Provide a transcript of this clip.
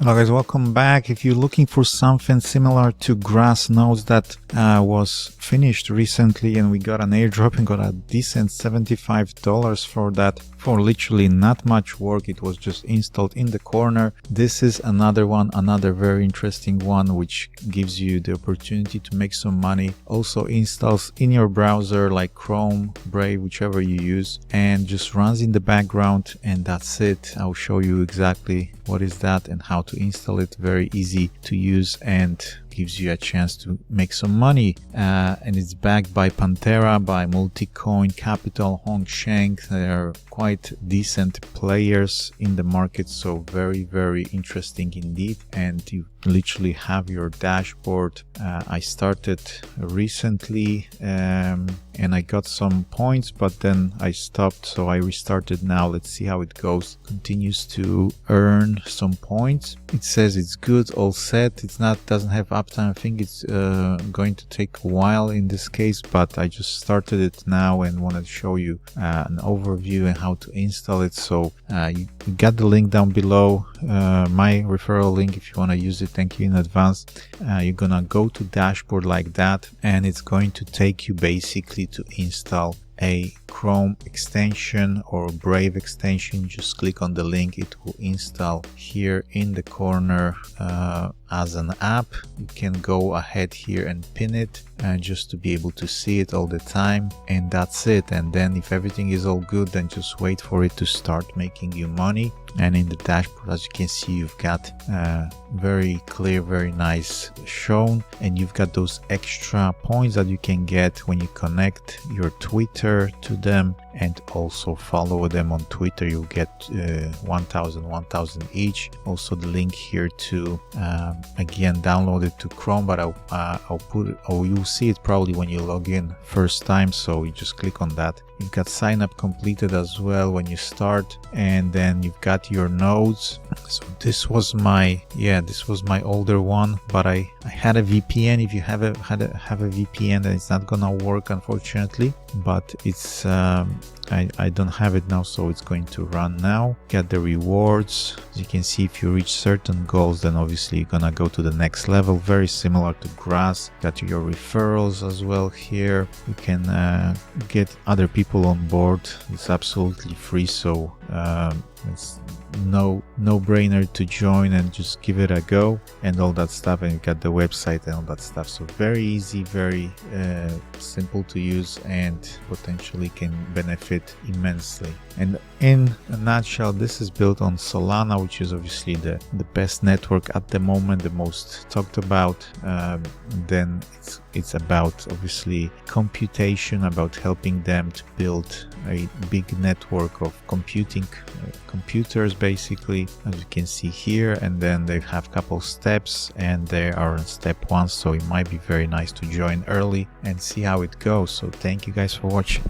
Hello guys, welcome back. If you're looking for something similar to grass nodes that was finished recently and we got an airdrop and got a decent $75 for that for literally not much work, it was just installed in the corner. This is another one, another very interesting one which gives you the opportunity to make some money. Also installs in your browser like Chrome, Brave, whichever you use, and just runs in the background, and that's it. I'll show you exactly what is that and how to install it. Very easy to use and gives you a chance to make some money, and it's backed by Pantera, by Multicoin Capital, Hong Sheng. They're quite decent players in the market, so very interesting indeed. And you literally have your dashboard. I started recently and I got some points, but then I stopped, so I restarted now. Let's see how it goes. Continues to earn some points. It says it's good, all set. It's not, doesn't have uptime. I think it's going to take a while in this case, but I just started it now and wanted to show you an overview and how to install it. So you got the link down below, my referral link if you want to use it. Thank you in advance. You're gonna go to dashboard like that, and it's going to take you basically to install a Chrome extension or Brave extension. Just click on the link, it will install here in the corner as an app. You can go ahead here and pin it just to be able to see it all the time, and that's it. And then if everything is all good, then just wait for it to start making you money. And in the dashboard, as you can see, you've got very clear, very nice shown, and you've got those extra points that you can get when you connect your Twitter to them and also follow them on Twitter. You'll get 1000 each. Also the link here to again download it to Chrome, but I'll put it, or you'll see it probably when you log in first time, so you just click on that. You've got sign up completed as well when you start, and then you've got your nodes. So this was my older one, but I had a VPN. If you have a VPN, then it's not gonna work, unfortunately, but it's I don't have it now, so it's going to run now. Get the rewards. As you can see, if you reach certain goals, then obviously you're gonna go to the next level. Very similar to grass. Got your referrals as well here. You can get other people on board. It's absolutely free, so it's no-brainer to join and just give it a go and all that stuff. And you got the website and all that stuff, so very easy, very simple to use, and potentially can benefit immensely. And in a nutshell, this is built on Solana, which is obviously the best network at the moment, the most talked about. Then it's about obviously computation, about helping them to build a big network of computers basically, as you can see here. And then they have a couple steps, and they are on step 1, so it might be very nice to join early and see how it goes. So thank you guys for watching.